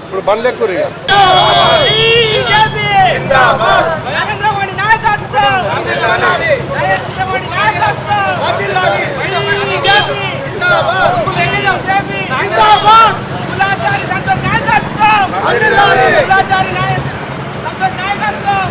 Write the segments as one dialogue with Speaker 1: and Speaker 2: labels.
Speaker 1: ఇప్పుడు బండ్లు ఎక్కువ
Speaker 2: నరేంద్ర మోడీ నాయకత్వం, నరేంద్ర మోడీ నాయకత్వం, కులాచారి సంతోష్ నాయకత్వం, కులాచారి సంతోష్ నాయకత్వం.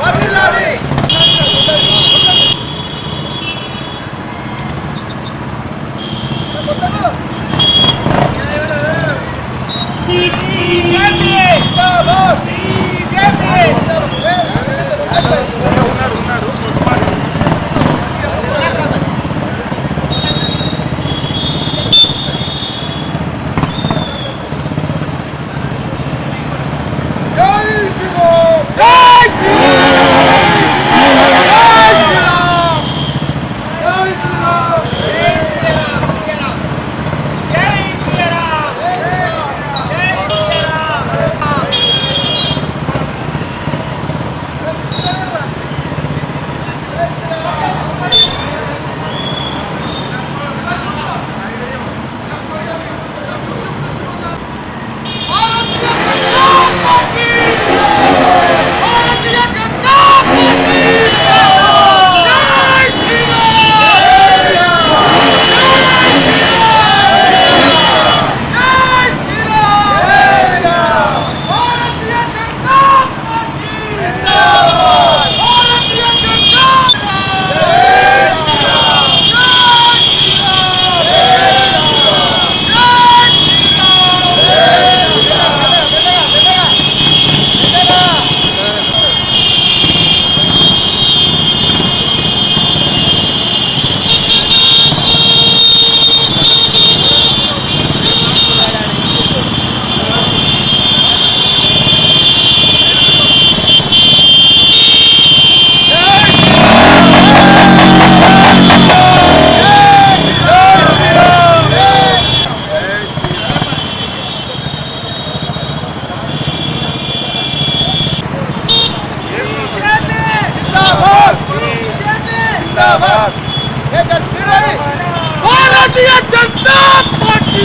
Speaker 3: भारतीय जनता पार्टी,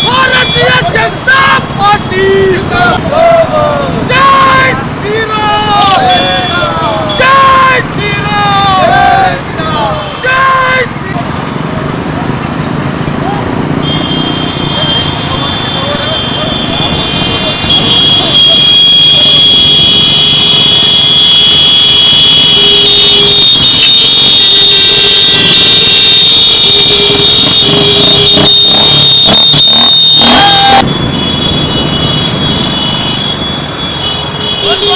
Speaker 3: भारतीय जनता पार्टी, जय श्री राम, जय श्री राम, जय श्री
Speaker 1: ఎక్కువ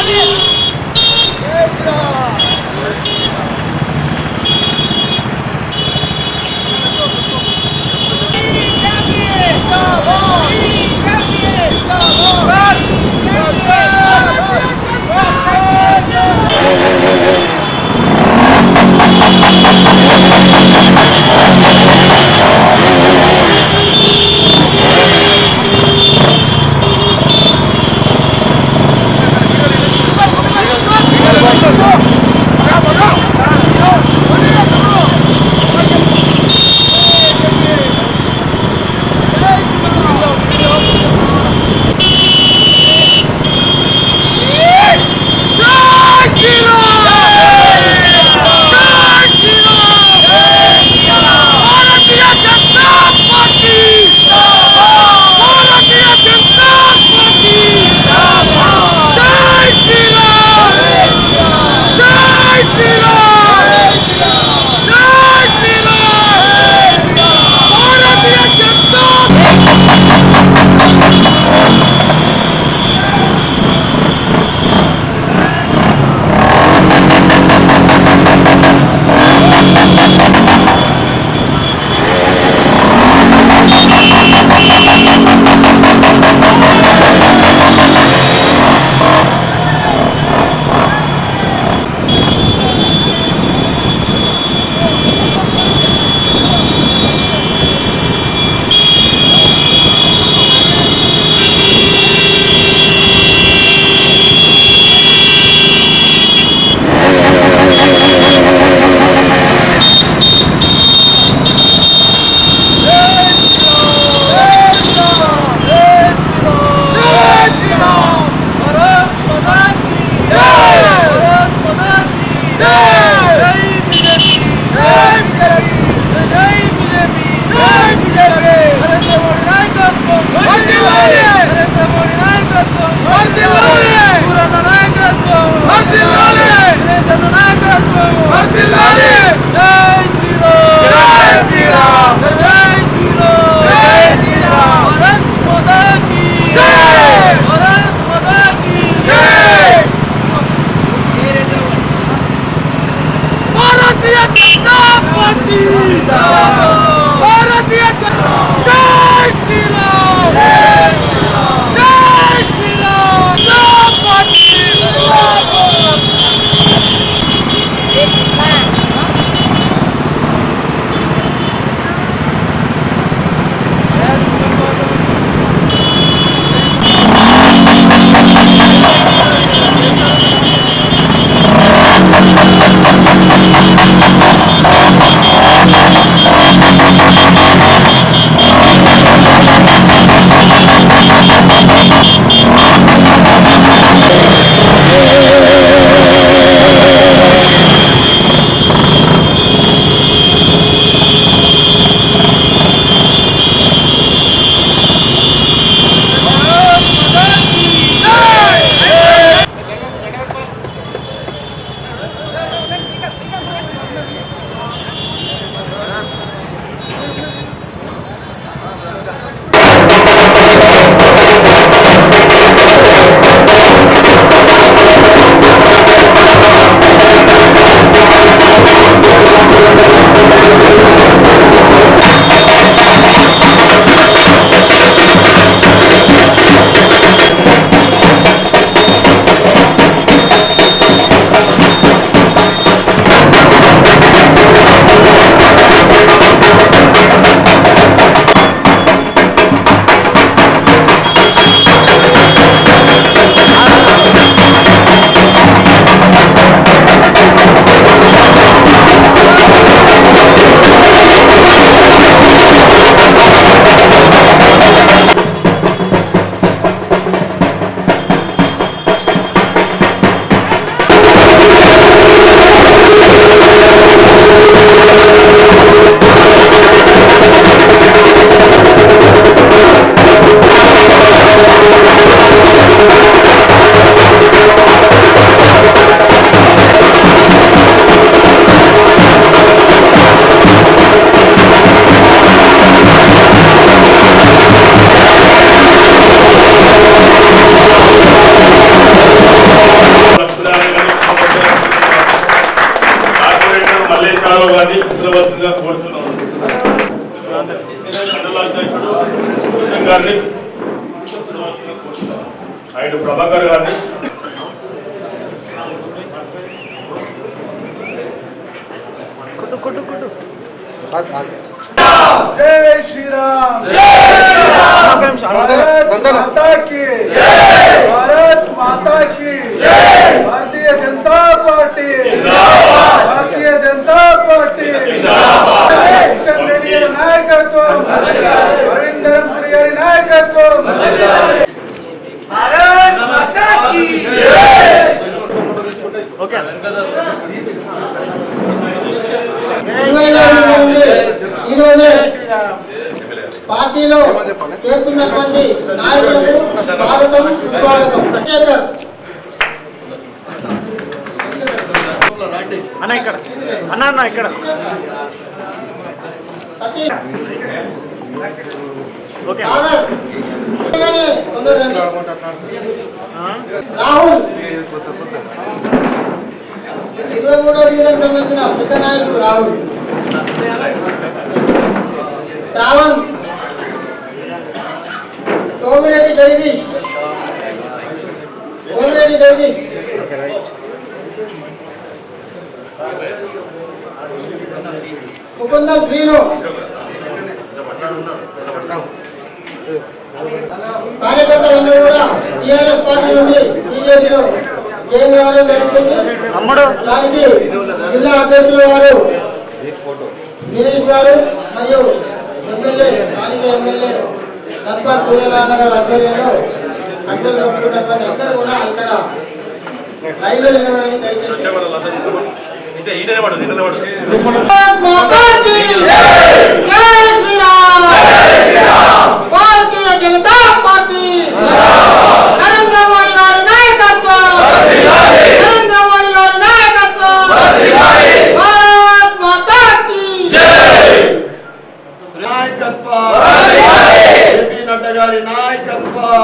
Speaker 4: రామారావు గారిని కూర్చోవలసిందిగా కోరుతున్నాను. మండల అధ్యక్షుడు కృష్ణ గారిని కూర్చోవలసిందిగా కోరుతున్నాను. ఆయన ప్రభాకర్ గారిని
Speaker 1: జై శ్రీరామ్ భారత్ మాతా की भारत माता की भारतीय जनता पार्टी भारतीय जनता पार्टी కిషన్ రెడ్డి గారి నాయకత్వం అరవింద్ ధర్మపురి గారి నాయకత్వం భారత్ మాతా की
Speaker 5: పార్టీలో చేరుతున్నటువంటి నాయకులకు స్వాగతం సుస్వాగతం.
Speaker 3: అన్న ఇక్కడ అన్న అన్న ఇక్కడ ఓకే
Speaker 5: రాహుల్ 23వ డివిజన్ సంబంధించిన పెద్ద నాయకుడు రాహుల్. శ్రావణ్, సోమిరెడ్డి జగదీష్, ముకుందం శ్రీను, కార్యకర్తలందరూ కూడా టీఆర్ఎస్ పార్టీ నుండి టీజేపీలో జైలు రావడం జరుగుతుంది. దానికి జిల్లా అధ్యక్షుల వారు గిరీష్ గారు మరియు ఎమ్మెల్యే స్థానిక ఎమ్మెల్యే దత్తా సూర్యనారాయణ గారి ఆధ్వర్యంలో అడ్డలు కప్పుకున్నటువంటి అందరూ కూడా ఇక్కడ లైవ్లో నిలబడి దయచేసి భారతీయ జనతా పార్టీ నరేంద్ర మోడీ గారి నాయకత్వం, నరేంద్ర మోడీ గారి నాయకత్వం, భారత్ మాతా కీ
Speaker 1: నాయకత్వం, ఏపీ నడ్డా గారి నాయకత్వం,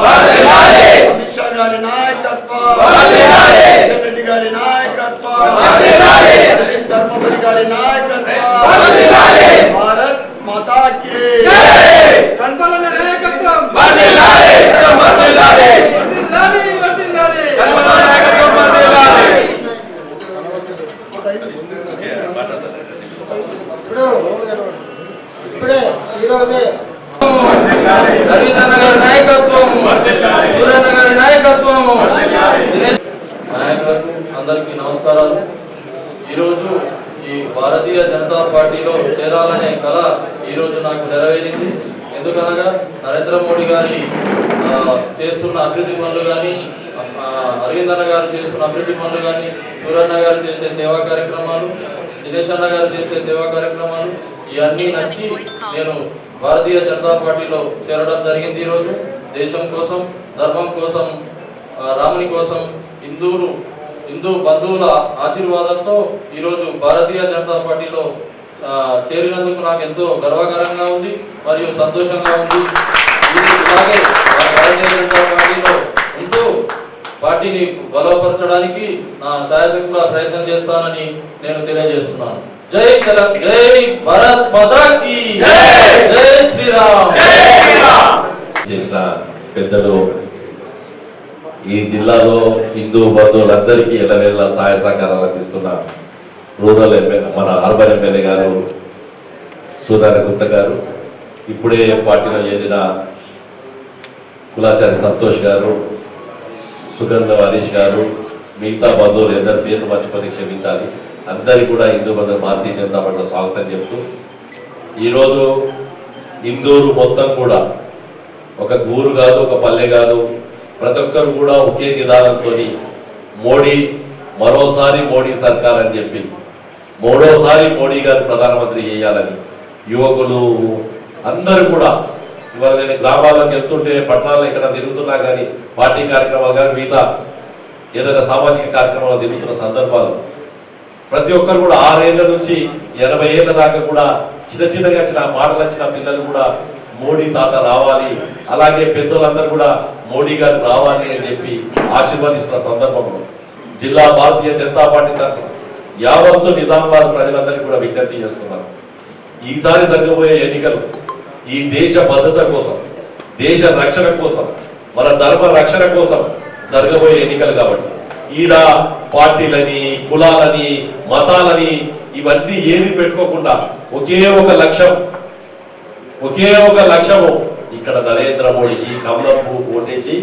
Speaker 1: అమిత్ షా గారి నాయకత్వం, కిషన్ రెడ్డి గారి నాయకత్వం, అరవింద్ ధర్మపురి గారి నాయకత్వం, భారత్ మాతా కీ
Speaker 5: ఇప్పుడే ఈరోజే
Speaker 6: అందరికీ నమస్కారాలు. ఈరోజు ఈ భారతీయ జనతా పార్టీలో చేరాలనే కళ ఈరోజు నాకు నెరవేరింది. ఎందుకనగా నరేంద్ర మోడీ గారి చేస్తున్న అభివృద్ధి పనులు కానీ, అరవింద్ అన్న గారు చేస్తున్న అభివృద్ధి పనులు కానీ, సూరన్న గారు చేసే సేవా కార్యక్రమాలు, దినేష్ అన్న గారు చేసే సేవా కార్యక్రమాలు ఇవన్నీ నచ్చి నేను భారతీయ జనతా పార్టీలో చేరడం జరిగింది. ఈరోజు దేశం కోసం, ధర్మం కోసం, రాముని కోసం, హిందూ బంధువుల ఆశీర్వాదంతో ఈరోజు భారతీయ జనతా పార్టీలో చేరినందుకు నాకు ఎంతో గర్వకారంగా ఉంది మరియు సంతోషంగా ఉంది. ఇలాగే భారతీయ జనతా పార్టీలో ఉంటూ పార్టీని బలపరచడానికి నా శాయశక్తుల ప్రయత్నం చేస్తానని నేను తెలియజేస్తున్నాను. జై తెలంగాణ, జై భారత్ మాతా కీ జై శ్రీరామ్.
Speaker 7: చేసిన పెద్దలు ఈ జిల్లాలో హిందూ బంధువులందరికీ ఎల్లవేళ సహాయ సహకారాలు అందిస్తున్న రూరల్ ఎమ్మెల్యే, మన అర్బన్ ఎమ్మెల్యే గారు సూర్యనారాయణ గుప్తా గారు, ఇప్పుడే పార్టీలో చేరిన కులాచారి సంతోష్ గారు, సుగంధ హరీష్ గారు, మిగతా బంధువులు ఎందరి పేరు మర్చిపోయి క్షమించాలి. అందరికీ కూడా హిందూ బంధువులు భారతీయ జనతా పార్టీలో స్వాగతం చెప్తూ, ఈరోజు హిందూరు మొత్తం కూడా ఒక ఊరు కాదు, ఒక పల్లె కాదు, ప్రతి ఒక్కరు కూడా ఒకే నిదానంతో మోడీ మరోసారి మోడీ సర్కార్ అని చెప్పి మూడోసారి మోడీ గారు ప్రధానమంత్రి చేయాలని యువకులు అందరూ కూడా, ఇవాళ నేను గ్రామాలకు వెళ్తుంటే, పట్టణాల్లో ఇక్కడ తిరుగుతున్నా కానీ, పార్టీ కార్యక్రమాలు కానీ, మిగతా ఏదైనా సామాజిక కార్యక్రమాలు తిరుగుతున్న సందర్భాలు ప్రతి ఒక్కరు కూడా 6 ఏళ్ల నుంచి 80 ఏళ్ల దాకా కూడా చిన్నగా వచ్చిన మాటలు వచ్చిన పిల్లలు కూడా మోడీ తాత రావాలి, అలాగే పెద్దలందరూ కూడా మోడీ గారు రావాలి అని చెప్పి ఆశీర్వదిస్తున్న సందర్భంలో జిల్లా భారతీయ జనతా పార్టీ తరఫున యావత్తు నిజామాబాద్ ప్రజలందరికీ కూడా విజ్ఞప్తి చేస్తున్నాను. ఈసారి జరగబోయే ఎన్నికలు ఈ దేశ భద్రత కోసం, దేశ రక్షణ కోసం, మన ధర్మ రక్షణ కోసం జరగబోయే ఎన్నికలు కాబట్టి ఈడ పార్టీలని, కులాలని, మతాలని ఇవన్నీ ఏమి పెట్టుకోకుండా ఒకే ఒక లక్ష్యము ఇక్కడ నరేంద్ర మోడీకి కమలం పువ్వు ఓటేసి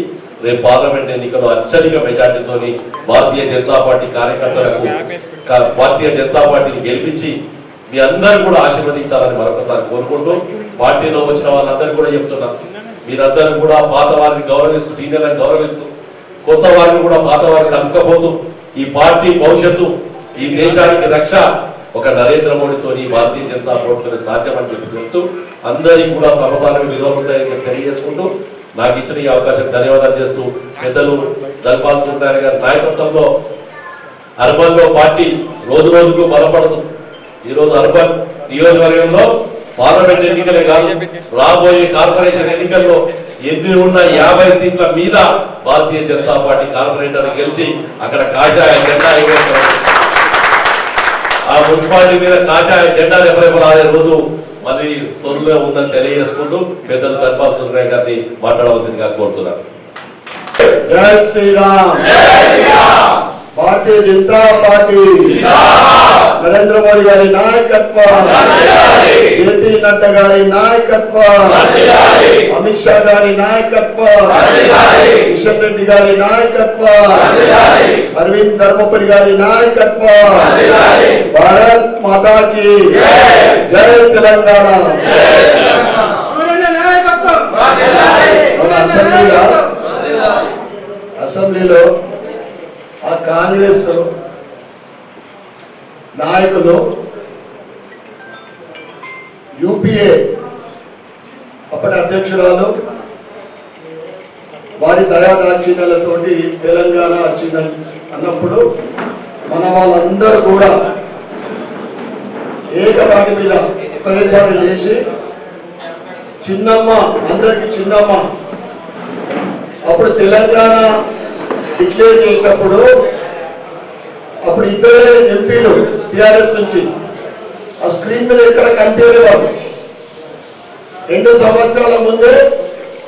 Speaker 7: రేపు పార్లమెంట్ ఎన్నికల్లో అత్యధిక మెజార్టీతోని భారతీయ జనతా పార్టీ కార్యకర్తలకు భారతీయ జనతా పార్టీని గెలిపించి మీ అందరూ కూడా ఆశీర్వదించాలని మరొకసారి కోరుకుంటూ పార్టీలో వచ్చిన వాళ్ళందరూ కూడా చెప్తున్నారు, మీరందరూ కూడా పాత వారిని గౌరవిస్తూ, సీనియర్లను గౌరవిస్తూ, కొత్త వారిని కూడా పాత వారిని కలుపుకపోతూ ఈ పార్టీ భవిష్యత్తు, ఈ దేశానికి రక్ష ఒక నరేంద్ర మోడీతో భారతీయ జనతా పార్టీతో సాధ్యమని చెప్తూ అందరికీ కూడా సమపాలకు విలువలుంటాయని తెలియజేసుకుంటూ నాకు ఇచ్చిన ఈ అవకాశం ధన్యవాదాలు చేస్తూ పెద్దలు దల్పాల్ సుల్తాన్ గారి నాయకత్వంలో అర్బన్ లో పార్టీ రోజు రోజుకు బలపడుతుంది. ఈరోజు అర్బన్ నియోజకవర్గంలో పార్లమెంట్ ఎన్నికలే కాదు, రాబోయే కార్పొరేషన్ ఎన్నికల్లో ఎన్ని ఉన్న 50 సీట్ల మీద భారతీయ జనతా పార్టీ కార్పొరేటర్ గెలిచి అక్కడ కాషాయ జెండా ఆ మున్సిపాలిటీ మీద కాషాయ జెండా రెపరెపలాడే రోజు మళ్ళీ త్వరలో ఉందని తెలియజేసుకుంటూ పెద్దలు దర్బాల్ సుందరయ్య గారిని మాట్లాడవలసిందిగా కోరుతున్నాను.
Speaker 1: జై శ్రీరామ్. భారతీయ జనతా పార్టీ నరేంద్ర మోడీ గారి నాయకత్వం, జేపీ నడ్డా గారి నాయకత్వం, అమిత్ షా గారి నాయకత్వం, కిషన్ రెడ్డి గారి నాయకత్వం, అరవింద్ ధర్మపురి గారి నాయకత్వం. భారత్ మాతాకి జై తెలంగాణ. అసెంబ్లీలో ఆ కాంగ్రెస్ నాయకులు యూపీఏ అప్పటి అధ్యక్షురాలు వారి దయాదాక్షిణ్యాలతోటి తెలంగాణ వచ్చిందని అన్నప్పుడు మన వాళ్ళందరూ కూడా ఏకవాటి మీద ఒకసారి లేచి చిన్నమ్మ, అందరికి చిన్నమ్మ. అప్పుడు తెలంగాణ డిక్లేర్ చేసినప్పుడు అప్పుడు ఇద్దరే ఎంపీలు టిఆర్ఎస్ నుంచి ఆ స్క్రీన్ మీద ఎక్కడ కనిపించే వాళ్ళు 2 సంవత్సరాల ముందే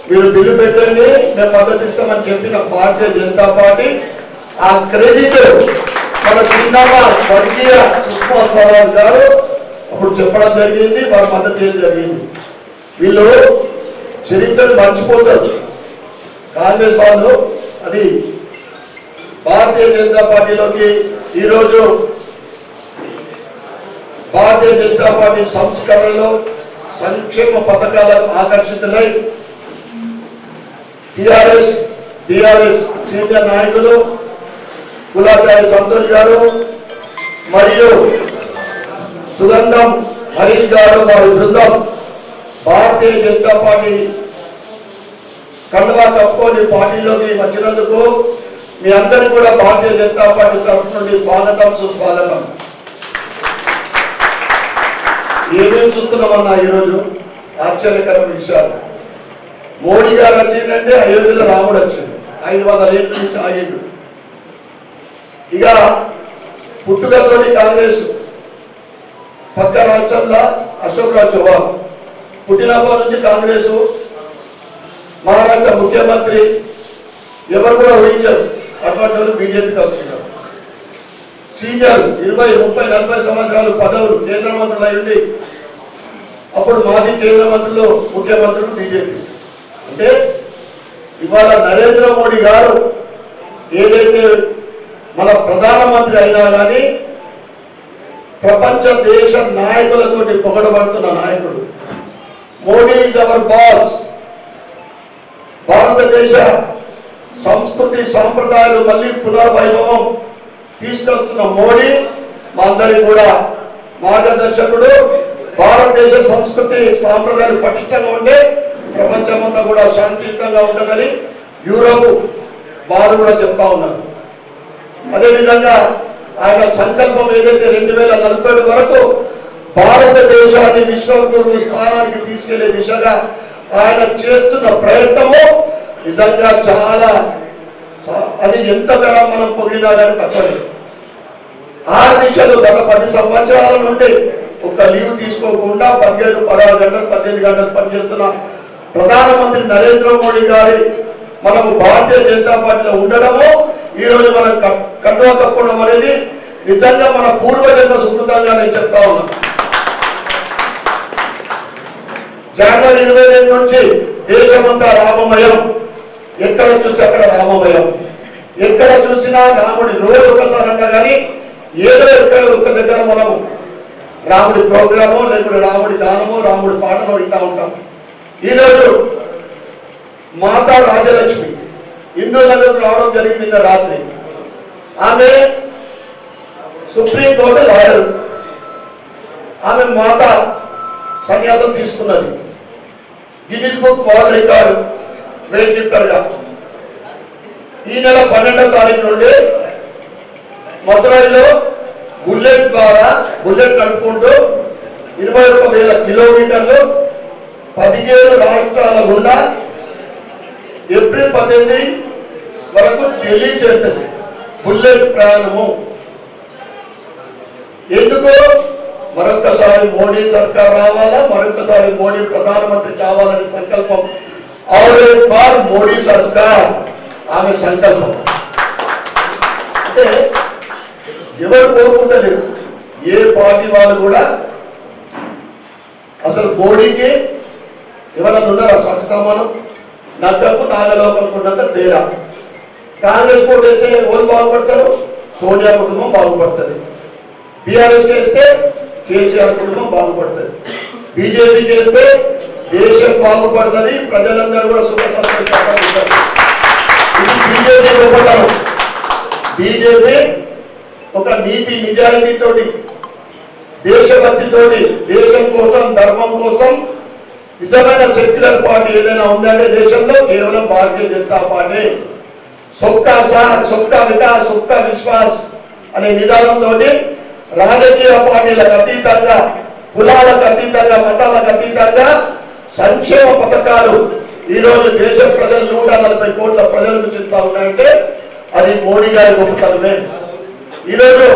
Speaker 1: మీరు బిల్లు పెట్టండి మేము మద్దతు ఇస్తామని చెప్పిన భారతీయ జనతా పార్టీ ఆ క్రెడిట్ మన చిన్నమ్మ స్వర్గీయ సుష్మా స్వరాజ్ గారు అప్పుడు చెప్పడం జరిగింది, వారు మద్దతు చేయడం జరిగింది. వీళ్ళు చరిత్రను మర్చిపోతారు కాంగ్రెస్ వాళ్ళు. అది భారతీయ జనతా పార్టీలోకి ఈరోజు భారతీయ జనతా పార్టీ సంస్కరణలో సంక్షేమ పథకాలకు ఆకర్షితులై టిఆర్ఎస్ సీనియర్ నాయకులు కులాచారి సంతోష్ గారు మరియు సుగంధం హరీష్ గారు వారి బృందం భారతీయ జనతా పార్టీ కండువా కప్పుకొని పార్టీలోకి వచ్చినందుకు మీ అందరికీ కూడా భారతీయ జనతా పార్టీ తరఫు నుండి స్వాగతం, సుస్వాగతం. ఏమేమి చూస్తున్నామన్నా ఈరోజు ఆశ్చర్యకరమైన విషయాలు. మోడీ గారు వచ్చిందంటే అయోధ్యలో రాముడు వచ్చింది, 500 ఏళ్ళ నుంచి ఆగిండు. ఇక పుట్టుకతోటి కాంగ్రెస్ పక్క రాష్ట్రంలో అశోక్ రాజ్ చౌహాన్ పుట్టినప్పటి నుంచి కాంగ్రెస్ మహారాష్ట్ర ముఖ్యమంత్రి ఎవరు కూడా ఊహించారు అటువంటి బీజేపీకి వస్తున్నారు. సీనియర్ 20, 30, 40 సంవత్సరాలు పదవులు కేంద్ర మంత్రులు అయింది. అప్పుడు మాజీ కేంద్ర మంత్రులు, ముఖ్యమంత్రులు బీజేపీ. అంటే ఇవాళ నరేంద్ర మోడీ గారు ఏదైతే మన ప్రధానమంత్రి అయినా కానీ ప్రపంచ దేశ నాయకులతోటి పొగడబడుతున్న నాయకుడు. Modi is our boss. భారతదేశ సంస్కృతి సాంప్రదాయాలు మళ్ళీ పునర్వైభవం తీసుకొస్తున్న మోడీ మా అందరికి కూడా మార్గదర్శకుడు. భారతదేశ సంస్కృతి సాంప్రదాయాలు పటిష్టంగా ఉంటే ప్రపంచమంతా కూడా శాంతియుతంగా ఉంటుందని యూరోప్ వారు కూడా చెప్తా ఉన్నారు. అదేవిధంగా ఆయన సంకల్పం ఏదైతే 2047 వరకు భారతదేశాన్ని విశ్వగురు స్థానానికి తీసుకెళ్లే దిశగా ఆయన చేస్తున్న ప్రయత్నము నిజంగా చాలా, అది ఎంతగా మనం పొగిడినా కానీ తప్పదు. 6 దిశలు గత 10 సంవత్సరాల నుండి ఒక లీవ్ తీసుకోకుండా 15, 16 గంటలు 18 గంటలు పనిచేస్తున్న ప్రధానమంత్రి నరేంద్ర మోడీ గారి మనము భారతీయ జనతా పార్టీలో ఉండడము, ఈరోజు మనం కండువా కప్పుకోవడం అనేది నిజంగా మన పూర్వజన్మ సుకృతంగా నేను చెప్తా ఉన్నాను. జనవరి 22 నుంచి దేశమంతా రామమయం, ఎక్కడ చూసి అక్కడ రామమయం, ఎక్కడ చూసినా రాముడి రోజు ఒకసారన్నా కానీ ఏదో ఎక్కడ ఒక దగ్గర మనము రాముడి ప్రోగ్రామో లేకుంటే రాముడి గానమో రాముడి పాటనో ఇట్లా ఉంటాం. ఈరోజు మాతా రాజలక్ష్మి హిందూ నగర్ రావడం జరిగింది నిన్న రాత్రి. ఆమె సుప్రీంకోర్టు లాయర్, ఆమె మాత సన్యాసం తీసుకున్నది. Guinness book world record weight లిఫ్టర్గా ఈ నెల 12వ తారీఖు నుండి మదురైలో బుల్లెట్ నడుపుకుంటూ 21,000 కిలోమీటర్లు 17 రాష్ట్రాల గుండా ఏప్రిల్ 18 వరకు ఢిల్లీ చేరుతుంది బుల్లెట్ ప్రయాణము. ఎందుకు? మరొకసారి మోడీ సర్కార్ రావాలా, మరొకసారి మోడీ ప్రధానమంత్రి కావాలనే సంకల్పం. और एक बार మోడీ సర్కార్ ఆమె సంకల్పం. అంటే ఎవరు కోరుకుంటలేరు, ఏ పార్టీ వాళ్ళు కూడా. అసలు మోడీకి ఎవరన్నా ఉన్నారా సమానం? నగ్గకు నాగలోకలకు ఉన్నంత తేడా. కాంగ్రెస్ కోట్ వేస్తే ఎవరు బాగుపడతారు? సోనియా కుటుంబం బాగుపడుతుంది. బీఆర్ఎస్ వేస్తే కేసీఆర్ కుటుంబం బాగుపడుతుంది. బీజేపీకి వేస్తే దేశం బాగుపడుతుంది, ప్రజలందరూ కూడా సుఖ సంతోషాలు ఉంటారు. ఇది బీజేపీ గొప్పతనం. బీజేపీ ఒక నీతి నిజాయితీతోటి, దేశభక్తితోటి, దేశం కోసం, ధర్మం కోసం నిజమైన సెక్యులర్ పార్టీ ఏదైనా ఉందంటే దేశంలో కేవలం భారతీయ జనతా పార్టీ. సబ్కా సాథ్, సబ్కా వికాస్, సబ్కా విశ్వాస్ అనే నిదానంతో రాజకీయ పార్టీలకు అతీతంగా, కులాలకు అతీతంగా, మతాలకు అతీతంగా సంక్షేమ పథకాలు ఈరోజు దేశ ప్రజలు 140 కోట్ల ప్రజలకు చెప్తా ఉన్నాయంటే అది మోడీ గారి గొప్పతనమే. ఈరోజు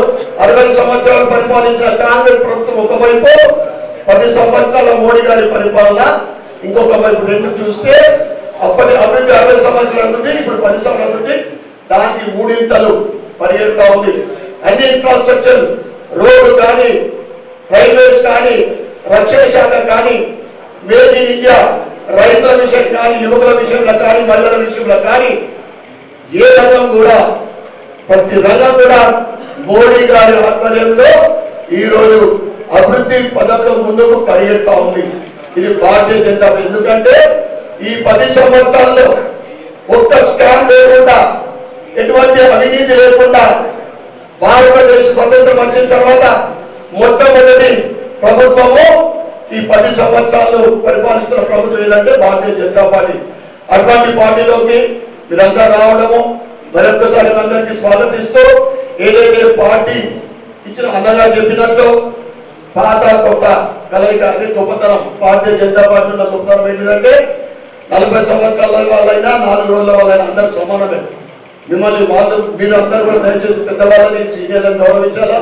Speaker 1: 60 సంవత్సరాలు పరిపాలించిన కాంగ్రెస్ ప్రభుత్వం ఒకవైపు, 10 సంవత్సరాల మోడీ గారి పరిపాలన ఇంకొక వైపు. రెండు చూస్తే అప్పటి అభివృద్ధి 60 సంవత్సరాల నుండి ఇప్పుడు 10 సంవత్సరాల నుండి దానికి 3 పరిగెడుతూ ఉంది. అన్ని ఇన్ఫ్రాస్ట్రక్చర్, రోడ్డు కానీ, రైల్వేస్ కానీ, రక్షణ శాఖ కానీ, మేడ్ ఇన్ ఇండియా, రైతుల విషయం కానీ, యువకుల విషయంలో కానీ, మహిళల విషయంలో కానీ ఏ రంగం కూడా, ప్రతి రంగం కూడా మోడీ గారి ఆధ్వర్యంలో ఈరోజు అభివృద్ధి పదంలో ముందుకు పరిగెడుతూ ఉంది. ఇది భారతీయ జనతా. ఎందుకంటే ఈ 10 సంవత్సరాల్లో ఒక్క స్కామ్ లేకుండా, ఎటువంటి అవినీతి లేకుండా భారతదేశ స్వతంత్రం వచ్చిన తర్వాత మొట్టమొదటి ప్రభుత్వము ఈ 10 సంవత్సరాలు పరిపాలిస్తున్న ప్రభుత్వం ఏదంటే భారతీయ జనతా పార్టీ. అటువంటి పార్టీలోకి మీరంతా రావడము మరొకసారి అందరికీ స్వాగతిస్తూ, ఏదైతే పార్టీ ఇచ్చిన అన్నగారు చెప్పినట్లు పాత కొత్త కలయిక, అది గొప్పతనం. భారతీయ జనతా పార్టీ ఉన్న గొప్పతనం ఏంటంటే 40 సంవత్సరాల వాళ్ళైనా 4 రోజుల వాళ్ళైనా అందరూ సమానమే. మిమ్మల్ని మీరు అందరూ కూడా దయచేసి పెద్దవాళ్ళని, సీనియర్లను గౌరవించాలా.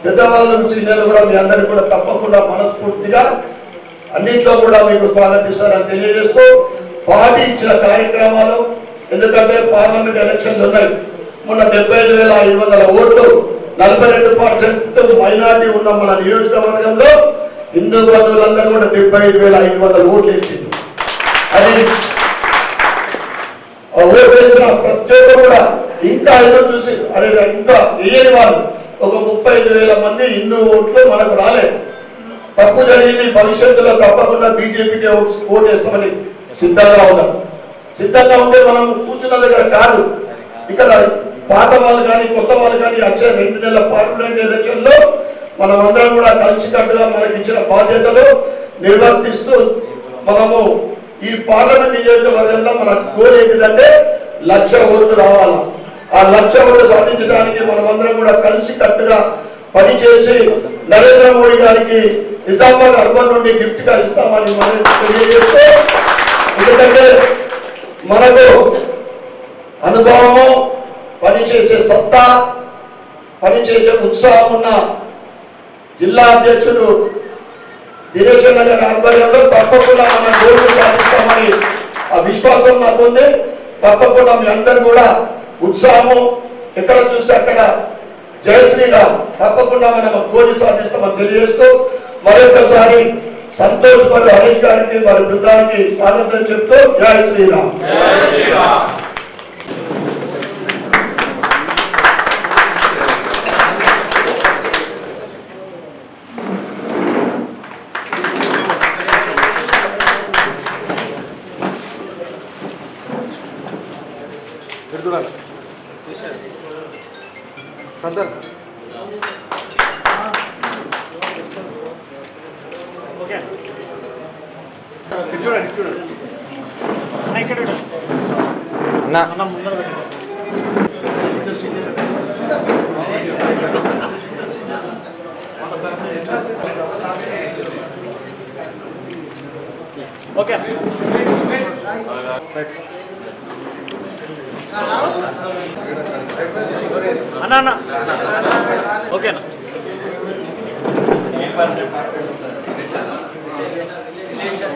Speaker 1: పెద్దవాళ్ళు, సీనియర్లు కూడా మీ అందరికీ కూడా తప్పకుండా మనస్ఫూర్తిగా అన్నింటిలో కూడా మీకు స్వాగతిస్తారని తెలియజేస్తూ, పార్టీ ఇచ్చిన కార్యక్రమాలు, ఎందుకంటే పార్లమెంట్ ఎలక్షన్లు ఉన్నాయి. మొన్న 75,500 ఓట్లు, 42% మైనార్టీ ఉన్న మన నియోజకవర్గంలో హిందూ బంధువులందరూ కూడా 75,500 ఓట్లు ఇచ్చింది. అది ఓటు వేసిన ప్రతి ఒక్కరు కూడా ఇంకా ఏదో చూసి అదే ఇంకా వేయని వాళ్ళు ఒక 35,000 మంది హిందూ ఓట్లు మనకు రాలేదు. తప్పు జరిగింది, భవిష్యత్తులో తప్పకుండా బీజేపీకి ఓటు వేస్తామని సిద్ధంగా ఉన్నాం. సిద్ధంగా ఉంటే మనం కూర్చున్న దగ్గర కాదు, ఇక్కడ పాత వాళ్ళు కానీ కొత్త వాళ్ళు కానీ వచ్చే 2 నెలల పార్లమెంట్ ఎలక్షన్ లో మనం అందరం కూడా కలిసికట్టుగా మనకి ఇచ్చిన బాధ్యతలు నిర్వర్తిస్తూ మనము ఈ పార్లమెంట్ నియోజకవర్గంలో మన గోల్ ఏంటిదంటే 1,00,000 ఓట్లు రావాలా. ఆ 1,00,000 ఓట్లు సాధించడానికి మనం అందరం కూడా కలిసికట్టుగా పనిచేసి నరేంద్ర మోడీ గారికి నిజామాబాద్ అర్బన్ నుండి గిఫ్ట్ గా ఇస్తామని మనం తెలియజేస్తే, ఎందుకంటే మనకు అనుభవము, పనిచేసే సత్తా, పనిచేసే ఉత్సాహం ఉన్న జిల్లా అధ్యక్షుడు దినేష్ అన్న గారి ఆధ్వర్యంలో తప్పకుండా మన గోల్ని సాధిస్తామని ఆ విశ్వాసం నాకుంది. తప్పకుండా మీ అందరూ కూడా ఉత్సాహం ఎక్కడ చూస్తే అక్కడ జై శ్రీరామ్ తప్పకుండా మనం గోల్ని సాధిస్తామని తెలియజేస్తూ మరొకసారి సంతోష్ మరియు హరీష్ గారికి వారి బృందానికి స్వాగతం చెప్తూ జై శ్రీరామ్.
Speaker 3: ఓకే చూడండి చూడండి అన్న ఇక్కడ చూడండి అన్న ముందర పెట్టండి. ఓకే అన్న అన్న ఓకేనా